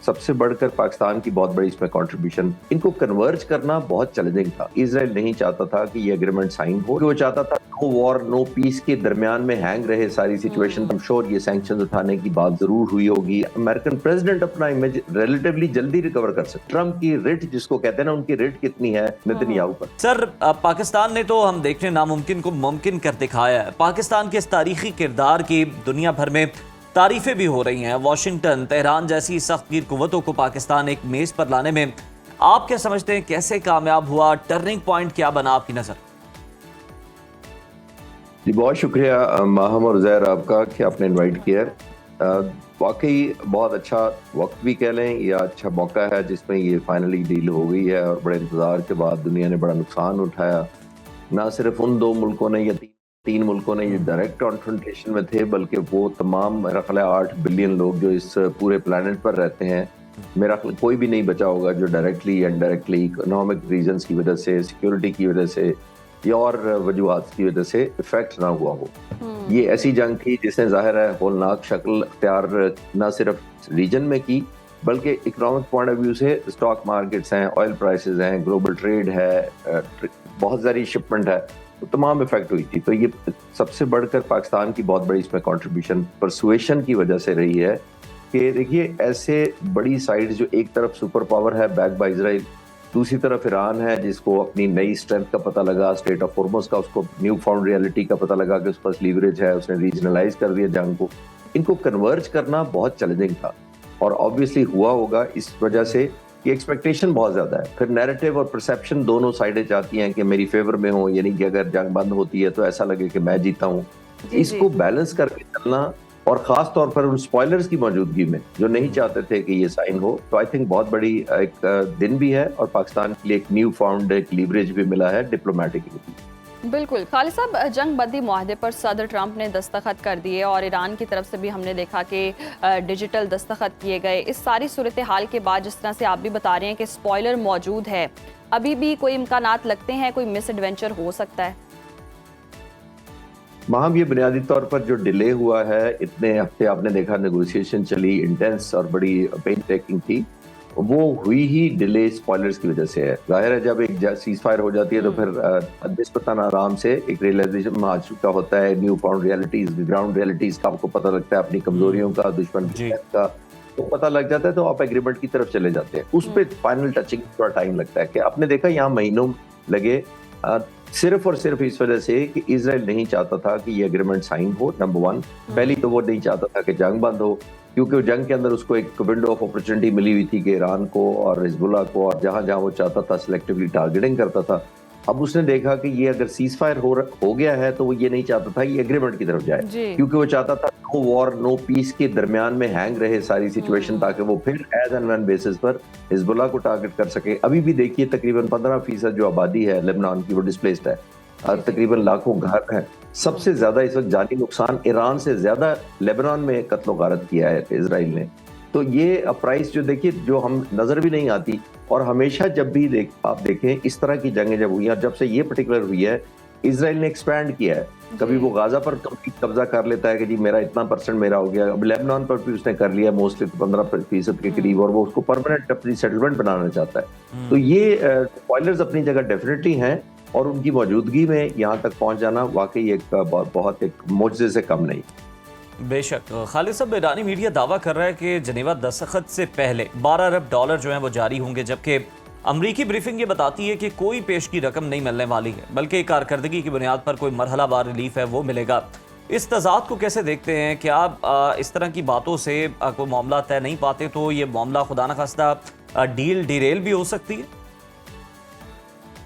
सबसे बढ़कर पाकिस्तान की बहुत बड़ी इसमें कंट्रीब्यूशन, इनको कन्वर्ज करना बहुत चैलेंजिंग था। इजराइल नहीं चाहता था कि ये एग्रीमेंट साइन हो, वो चाहता था नो वॉर नो पीस के दरमियान में हैंग रहे सारी सिचुएशन। आई एम श्योर ये सैंक्शंस उठाने की बात जरूर हुई होगी। अमेरिकन प्रेसिडेंट अपना इमेज रिलेटिवली जल्दी रिकवर कर सकते। ट्रंप की रिट जिसको कहते हैं ना, उनकी रिट कितनी है नेतन्याहू पर। सर, पाकिस्तान ने तो हम देखने नामुमकिन को मुमकिन कर दिखाया है। पाकिस्तान के इस तारीखी किरदार की दुनिया भर में तारीफें भी हो रही हैं। वाशिंगटन, तेहरान जैसी सख्तगीर कुव्वतों को पाकिस्तान एक मेज पर लाने में आप क्या समझते हैं, कैसे कामयाब हुआ? टर्निंग पॉइंट क्या बना आपकी नजर? जी बहुत शुक्रिया माहम और ज़ैर आपका कि आपने इनवाइट किया। वाकई बहुत अच्छा वक्त भी कह लें या अच्छा मौका है जिसमें ये फाइनली डील हो गई है और बड़े इंतजार के बाद दुनिया ने बड़ा नुकसान उठाया। ना सिर्फ उन दो मुल्कों ने या तीन मुल्कों ने ये डायरेक्ट कॉन्फ्रंटेशन में थे, बल्कि वो तमाम मेरा ख्याल है 8 बिलियन लोग जो इस पूरे प्लानट पर रहते हैं, मेरा ख्याल कोई भी नहीं बचा होगा जो डायरेक्टली या इनडायरेक्टली इकोनॉमिक रीजंस की वजह से, सिक्योरिटी की वजह से या और वजूहात की वजह से इफेक्ट ना हुआ हो। ये ऐसी जंग थी जिसने जाहिर है होलनाक शक्ल अख्तियार न सिर्फ रीजन में की, बल्कि इकोनॉमिक पॉइंट ऑफ व्यू से स्टॉक मार्केट्स हैं, ऑयल प्राइसेस हैं, ग्लोबल ट्रेड है, बहुत सारी शिपमेंट है, तो तमाम इफेक्ट हुई थी। तो ये सबसे बढ़कर पाकिस्तान की बहुत बड़ी इसमें कंट्रीब्यूशन परसुएशन की वजह से रही है कि देखिए ऐसे बड़ी साइड जो एक तरफ सुपर पावर है बैक बाय इजराइल, दूसरी तरफ ईरान है जिसको अपनी नई स्ट्रेंथ का पता लगा, स्टेट ऑफ होर्मुज का उसको न्यू फाउंड रियलिटी का पता लगा कि उस पास लीवरेज है, उसने रीजनलाइज कर दिया जंग को। इनको कन्वर्ज करना बहुत चैलेंजिंग था और ऑब्वियसली हुआ होगा इस वजह से कि एक्सपेक्टेशन बहुत ज्यादा है। फिर नैरेटिव और परसेप्शन दोनों साइडें चाहती हैं कि मेरी फेवर में हो, यानी कि अगर जंग बंद होती है तो ऐसा लगे कि मैं जीता हूँ। इसको बैलेंस करके चलना और खास तौर पर उन स्पॉयलर्स की मौजूदगी में जो नहीं चाहते थे कि ये साइन हो, तो आई थिंक बहुत बड़ी एक दिन भी है और पाकिस्तान के लिए एक न्यू फाउंड एक लीवरेज भी मिला है डिप्लोमेटिकली। बिल्कुल खालिद साहब, जंग बंदी मुआहदे पर सदर ट्रंप ने दस्तखत कर दिए और ईरान की तरफ से भी हमने देखा कि डिजिटल दस्तखत किए गए। इस सारी सूरत हाल के बाद जिस तरह से आप भी बता रहे हैं कि स्पॉयलर मौजूद है, अभी भी कोई इम्कानात लगते हैं कोई मिस एडवेंचर हो सकता है? माहम, ये बुनियादी तौर पर जो डिले हुआ है, इतने हफ्ते आपने देखा नेगोशिएशन चली, इंटेंस और बड़ी पेन टेकिंग थी, वो हुई ही डिले स्पॉयलर्स की वजह से है। जाहिर है जब एक सीज फायर हो जाती है तो फिर निस्बतन आराम से एक रियलाइजेशन आ चुका होता है, new found realities, ground realities का आपको पता लगता है, अपनी कमजोरियों का, दुश्मन की का तो पता लग जाता है, तो आप एग्रीमेंट की तरफ चले जाते हैं। उस पर फाइनल टचिंग थोड़ा टाइम लगता है कि आपने देखा यहाँ महीनों लगे, सिर्फ और सिर्फ इस वजह से कि इजराइल नहीं चाहता था कि ये एग्रीमेंट साइन हो। नंबर वन, पहली तो वो नहीं चाहता था कि जंग बंद हो, क्योंकि जंग के अंदर उसको एक विंडो ऑफ अपॉर्चुनिटी मिली हुई थी कि ईरान को और हिजबुल्लाह को और जहां जहां वो चाहता था सिलेक्टिवली टारगेटिंग करता था। अब उसने देखा कि ये अगर सीज फायर हो गया है तो वो ये नहीं चाहता था ये एग्रीमेंट की तरफ जाए, क्योंकि वो चाहता था नो वॉर नो पीस के दरमियान में हैंग रहे सारी सिचुएशन, ताकि वो फिर एज एंड व्हेन बेसिस पर हिजबुल्लाह को टारगेट कर सके। अभी भी देखिए तकरीबन 15% जो आबादी है लेबनान की वो डिस्प्लेस्ड है, तकरीबन लाखों घर हैं। सबसे ज्यादा इस वक्त जानी नुकसान ईरान से ज्यादा लेबनान में कत्लो गारत किया है इजराइल ने। तो ये प्राइस जो देखिए जो हम नजर भी नहीं आती, और हमेशा जब भी आप देखें इस तरह की जंगें जब हुई हैं, जब से ये पर्टिकुलर हुई है, इजराइल ने एक्सपैंड किया है। कभी वो गाजा पर कब्जा कर लेता है कि जी मेरा इतना परसेंट मेरा हो गया, अब लेबनान पर भी उसने कर लिया मोस्टली 15% के करीब, और वो उसको परमानेंट अपनी सेटलमेंट बनाना चाहता है। तो ये स्पॉयलर्स अपनी जगह डेफिनेटली हैं और उनकी मौजूदगी में यहाँ तक पहुंच जाना वाकई एक बहुत एक मुआजिज़े से कम नहीं। बेशक खालिद साहब, ईरानी मीडिया दावा कर रहा है कि जनेवा दस्तखत से पहले $12 अरब जो हैं वो जारी होंगे, जबकि अमरीकी ब्रीफिंग ये बताती है कि कोई पेश की रकम नहीं मिलने वाली है, बल्कि कारकर्दगी की बुनियाद पर कोई मरहलावार रिलीफ है वो मिलेगा। इस तजाद को कैसे देखते हैं? क्या आप इस तरह की बातों से कोई मामला तय नहीं पाते तो ये मामला खुदा न खास्ता डील डिरेल भी हो सकती है?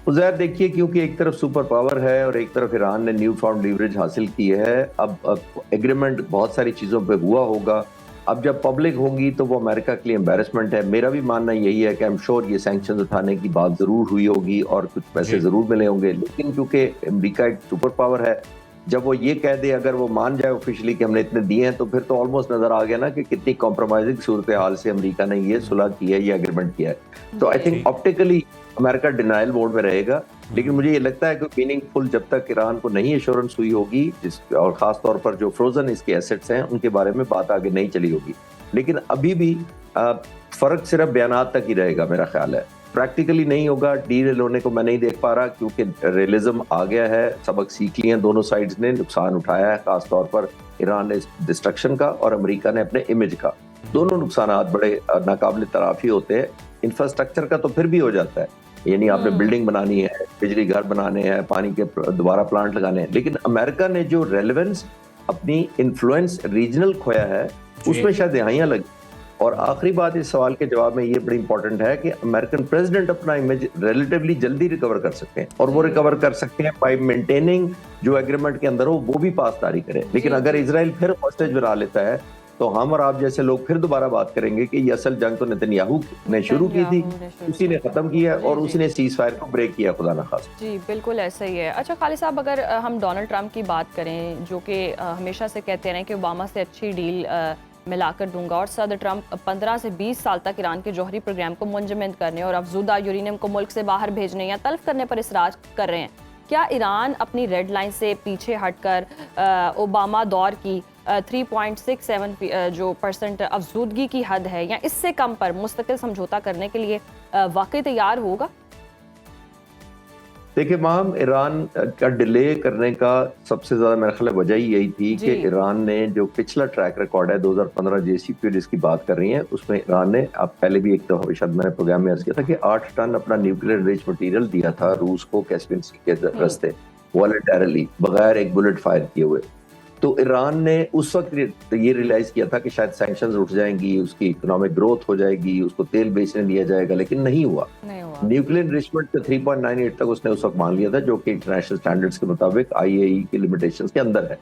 उज़ैर देखिए, क्योंकि एक तरफ सुपर पावर है और एक तरफ ईरान ने न्यू फाउंड लीवरेज हासिल की है। अब एग्रीमेंट बहुत सारी चीज़ों पे हुआ होगा, अब जब पब्लिक होंगी तो वो अमेरिका के लिए एम्बेरसमेंट है। मेरा भी मानना यही है कि आई एम श्योर ये सैंक्शंस उठाने की बात जरूर हुई होगी और कुछ पैसे जरूर मिले होंगे, लेकिन क्योंकि अमेरिका एक सुपर पावर है, जब वो ये कह दे, अगर वो मान जाए ऑफिशियली कि हमने इतने दिए हैं, तो फिर तो ऑलमोस्ट नजर आ गया ना कि कितनी कॉम्प्रोमाइजिंग सूरत हाल से अमेरिका ने ये सुलह की है, ये एग्रीमेंट किया है। तो I think optically America denial mode में रहेगा, लेकिन मुझे ये लगता है कि मीनिंगफुल जब तक ईरान को नहीं एश्योरेंस हुई होगी, और खास तौर पर जो फ्रोजन इसके एसेट्स हैं उनके बारे में बात आगे नहीं चली होगी। लेकिन अभी भी फर्क सिर्फ बयानात तक ही रहेगा मेरा ख्याल है, प्रैक्टिकली नहीं होगा। डील होने को मैं नहीं देख पा रहा क्योंकि रियलिज्म आ गया है, सबक सीख लिए हैं दोनों साइड्स ने, नुकसान उठाया है खास तौर पर ईरान ने डिस्ट्रक्शन का और अमेरिका ने अपने इमेज का। दोनों नुकसान बड़े नाकाबिल तराफी होते हैं। इंफ्रास्ट्रक्चर का तो फिर भी हो जाता है, यानी आपने बिल्डिंग बनानी है, बिजली घर बनाने हैं, पानी के दोबारा प्लांट लगाने हैं, लेकिन अमेरिका ने जो रेलेवेंस अपनी इन्फ्लुएंस रीजनल खोया है उसमें शायद दहाइयां लगी। और आखिरी बात इस सवाल के जवाब में ये बड़ी इंपॉर्टेंट है कि अमेरिकन प्रेसिडेंट अपना इमेज रिलेटिवली जल्दी रिकवर कर सकते हैं, और वो रिकवर कर सकते हैं बाय मेंटेनिंग जो एग्रीमेंट के अंदर हो वो भी पासदारी करे। लेकिन अगर इजराइल फिर हॉस्टेज बना लेता है तो हम और आप जैसे लोग फिर दोबारा बात करेंगे कि ये असल जंग तो नेतन्याहू ने शुरू की थी, उसी ने खत्म किया और उसी ने सीज फायर को ब्रेक किया, खुदा ना खास। जी बिल्कुल ऐसा ही है। अच्छा खालिद साहब, अगर हम डोनाल्ड ट्रंप की बात करें जो कि हमेशा से कहते रहे कि ओबामा से अच्छी डील मिलाकर दूंगा, और सदर ट्रंप 15 से 20 साल तक ईरान के जौहरी प्रोग्राम को मुंजमद करने और अफजूदा यूरेनियम को मुल्क से बाहर भेजने या तल्फ करने पर इसरार कर रहे हैं, क्या ईरान अपनी रेड लाइन से पीछे हटकर ओबामा दौर की 3.67 जो % अफजूदगी की हद है या इससे कम पर मुस्तकिल समझौता करने के लिए वाकई तैयार होगा? देखिए माम, ईरान का डिले करने का सबसे ज्यादा मेरा ख्याल वजह ही यही थी कि ईरान ने जो पिछला ट्रैक रिकॉर्ड है 2015 JCPOA जिसकी बात कर रही हैं, उसमें ईरान ने, अब पहले भी एक तो शायद मैंने प्रोग्राम में अर्ज किया था कि 8 टन अपना न्यूक्लियर रिच मटेरियल दिया था रूस को कैस्पियन सी के रास्ते, वॉलंटरली, बगैर एक बुलेट फायर किए हुए। तो ईरान ने उस वक्त ये रियलाइज किया था कि शायद सैंक्शंस उठ जाएंगी, उसकी इकोनॉमिक ग्रोथ हो जाएगी, उसको तेल बेचने दिया जाएगा, लेकिन नहीं हुआ। न्यूक्लियर एनरिचमेंट के 3.98 तक उसने उस वक्त मान लिया था, जो कि इंटरनेशनल स्टैंडर्ड्स के मुताबिक IAEA की लिमिटेशंस के अंदर है।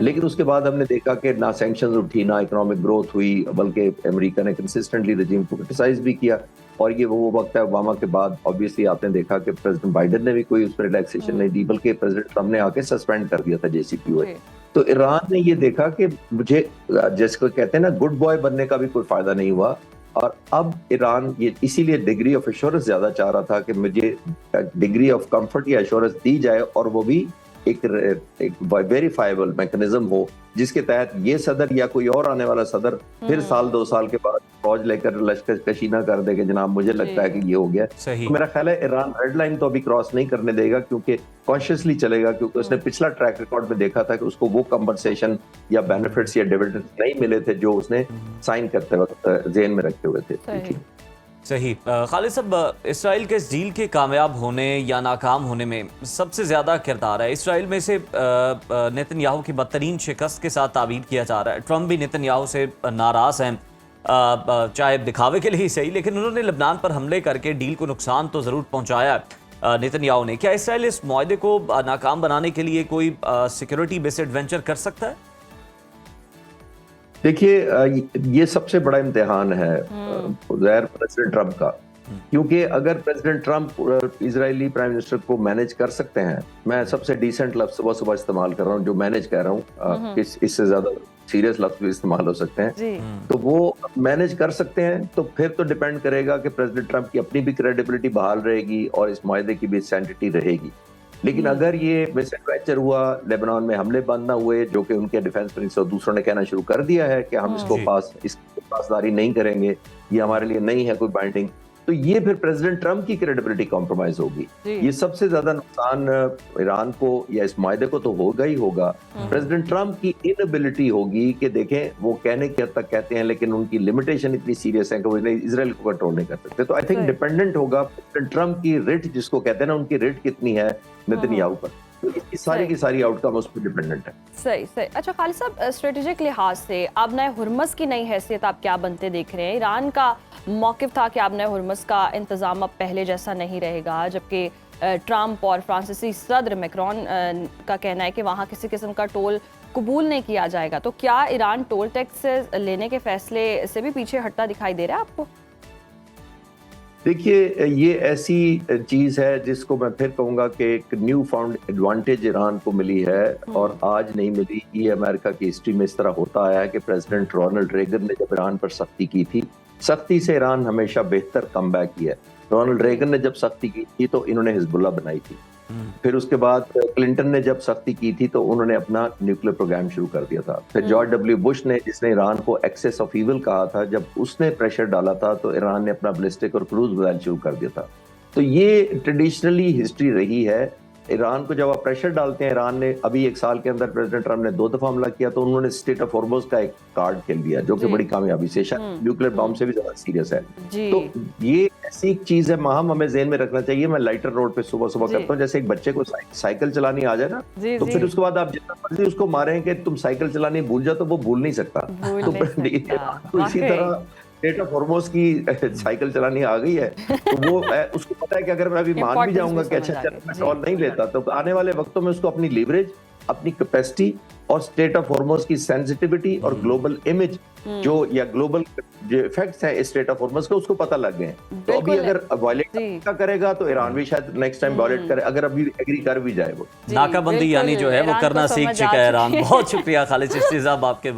लेकिन उसके बाद हमने देखा कि ना सैंक्शंस उठी, ना इकोनॉमिक ग्रोथ हुई, बल्कि अमेरिका ने कंसिस्टेंटली रजीम को क्रिटिसाइज भी किया। और ये वो वक्त है ओबामा के बाद, ऑब्वियसली आपने देखा कि प्रेसिडेंट बाइडेन ने भी कोई उस पर रिलैक्सेशन नहीं दी, बल्कि प्रेसिडेंट ट्रंप ने आके सस्पेंड कर दिया था JCPOA। तो ईरान ने ये देखा कि मुझे, जिसको कहते हैं ना, गुड बॉय बनने का भी कोई फायदा नहीं हुआ, और अब ईरान ये इसीलिए डिग्री ऑफ एश्योरेंस ज्यादा चाह रहा था कि मुझे डिग्री ऑफ कंफर्ट या एश्योरेंस दी जाए, और वो भी एक वेरीफाइबल मैकेनिज्म हो जिसके तहत ये सदर या कोई और आने वाला सदर फिर साल 2 साल के बाद फौज लेकर लश्कर कशी ना कर दे कि जनाब मुझे लगता है कि ये हो गया। तो मेरा ख्याल है ईरान रेड लाइन तो अभी क्रॉस नहीं करने देगा, क्योंकि कॉन्शियसली चलेगा, क्योंकि उसने पिछला ट्रैक रिकॉर्ड में देखा था कि उसको वो कंपनसेशन या बेनिफिट्स या डिविडेंड नहीं मिले थे जो उसने साइन करते वक्त जेहन में रखे हुए थे। सही। खालिद साहब, इसराइल के इस डील के कामयाब होने या नाकाम होने में सबसे ज़्यादा किरदार है इसराइल में से नेतन्याहू की बदतरीन शिकस्त के साथ ताबीर किया जा रहा है। ट्रंप भी नेतन्याहू से नाराज़ हैं, चाहे दिखावे के लिए ही सही, लेकिन उन्होंने लबनान पर हमले करके डील को नुकसान तो ज़रूर पहुँचाया नेतन्याहू ने। क्या इसराइल इस मुआहदे को नाकाम बनाने के लिए कोई सिक्योरिटी बेस्ड एडवेंचर कर सकता है? देखिए, ये सबसे बड़ा इम्तिहान है प्रेसिडेंट ट्रंप का, क्योंकि अगर president Trump Israeli prime minister को मैनेज कर सकते हैं, मैं सबसे डिसेंट लफ्ज सुबह सुबह इस्तेमाल कर रहा हूँ, जो मैनेज कह रहा हूँ, इससे ज्यादा सीरियस लफ्ज भी इस्तेमाल हो सकते हैं, तो वो मैनेज कर सकते हैं, तो फिर तो डिपेंड करेगा कि प्रेसिडेंट ट्रंप की अपनी भी क्रेडिबिलिटी बहाल रहेगी और इस मुआहदे की भी सैंटिटी रहेगी। लेकिन अगर ये मिसएडवेंचर हुआ, लेबनान में हमले बंद ना हुए, जो कि उनके डिफेंस मिनिस्टर और दूसरों ने कहना शुरू कर दिया है कि हम इसको पासदारी नहीं करेंगे, ये हमारे लिए नहीं है कोई बाइंडिंग, तो ये फिर प्रेसिडेंट ट्रंप की क्रेडिबिलिटी कॉम्प्रोमाइज होगी। ये सबसे ज्यादा नुकसान ईरान को या इस मुआहदे को तो होगा ही होगा। प्रेसिडेंट ट्रंप की इनएबिलिटी होगी कि देखें, वो कहने की हद तक कहते हैं, लेकिन उनकी लिमिटेशन इतनी सीरियस है कि वो इजराइल को कंट्रोल नहीं कर सकते। तो आई थिंक डिपेंडेंट होगा प्रेसिडेंट ट्रंप की रिट, जिसको कहते हैं ना, उनकी रिट कितनी है नेतन्याहू पर, तो सारी की सारी आउटकम उस पर डिपेंडेंट है। सही सही। अच्छा खालिद साहब, स्ट्रेटेजिक लिहाज से आबना हुर्मुज़ की नई हैसियत आप क्या बनते देख रहे हैं? ईरान का मौक़िफ़ था कि आबना हुर्मुज़ का इंतज़ाम अब पहले जैसा नहीं रहेगा, जबकि ट्रंप और फ्रांसीसी सदर मैक्रोन का कहना है कि वहाँ किसी किस्म का टोल कबूल नहीं किया जाएगा। तो क्या ईरान टोल टैक्स लेने के फैसले से भी पीछे हटता दिखाई दे रहा है आपको? देखिए, ये ऐसी चीज़ है जिसको मैं फिर कहूँगा कि एक न्यू फाउंड एडवांटेज ईरान को मिली है, और आज नहीं मिली। ये अमेरिका की हिस्ट्री में इस तरह होता आया है कि प्रेसिडेंट रोनाल्ड रेगन ने जब ईरान पर सख्ती की थी, सख्ती से ईरान हमेशा बेहतर कमबैक किया है। रोनाल्ड रेगन ने जब सख्ती की थी तो इन्होंने हिजबुल्लाह बनाई थी, फिर उसके बाद क्लिंटन ने जब सख्ती की थी तो उन्होंने अपना न्यूक्लियर प्रोग्राम शुरू कर दिया था। फिर जॉर्ज डब्ल्यू बुश ने, जिसने ईरान को एक्सेस ऑफ ईविल कहा था, जब उसने प्रेशर डाला था तो ईरान ने अपना बैलिस्टिक और क्रूज मिसाइल शुरू कर दिया था। तो ये ट्रेडिशनली हिस्ट्री रही है। ईरान को जब आप प्रेशर डालते हैं, ईरान ने अभी 1 साल के अंदर प्रेसिडेंट ट्रम्प ने 2 दफा हमला किया, तो उन्होंने स्टेट ऑफ हॉर्मुज़ का एक कार्ड खेल दिया, जो कि बड़ी कामयाबी से शायद न्यूक्लियर बॉम्ब से भी ज्यादा सीरियस है। तो ये ऐसी एक चीज है, हमें ज़हन में रखना चाहिए। मैं लाइटर रोड पे सुबह सुबह करता हूँ, जैसे एक बच्चे को साइकिल चलानी आ जाए ना, तो फिर उसके बाद आप जितना मर्जी उसको मारें कि तुम साइकिल चलानी भूल जाओ, तो वो भूल नहीं सकता। तो इसी तरह स्टेट ऑफ हॉर्मुज़ की साइकिल चलानी आ गई है, तो वो उसको पता है कि अगर मैं अभी मान भी जाऊंगा कि अच्छा चल मैं टोल नहीं लेता, तो आने वाले वक्तों में उसको अपनी लीवरेज, अपनी कैपेसिटी और स्टेट ऑफ हॉर्मुज़ की सेंसिटिविटी और ग्लोबल इमेज जो या ग्लोबल जो इफेक्ट्स हैं स्टेट ऑफ हॉर्मुज़ के, उसको पता लग गए। तो अभी अगर वायलेट का करेगा तो ईरान भी शायद नेक्स्ट टाइम वायलेट करे, अगर अभी एग्री कर भी जाए वो। नाकाबंदी यानी जो है वो करना सीख चुका है ईरान। बहुत शुक्रिया खालिद चिश्ती साहब आपके।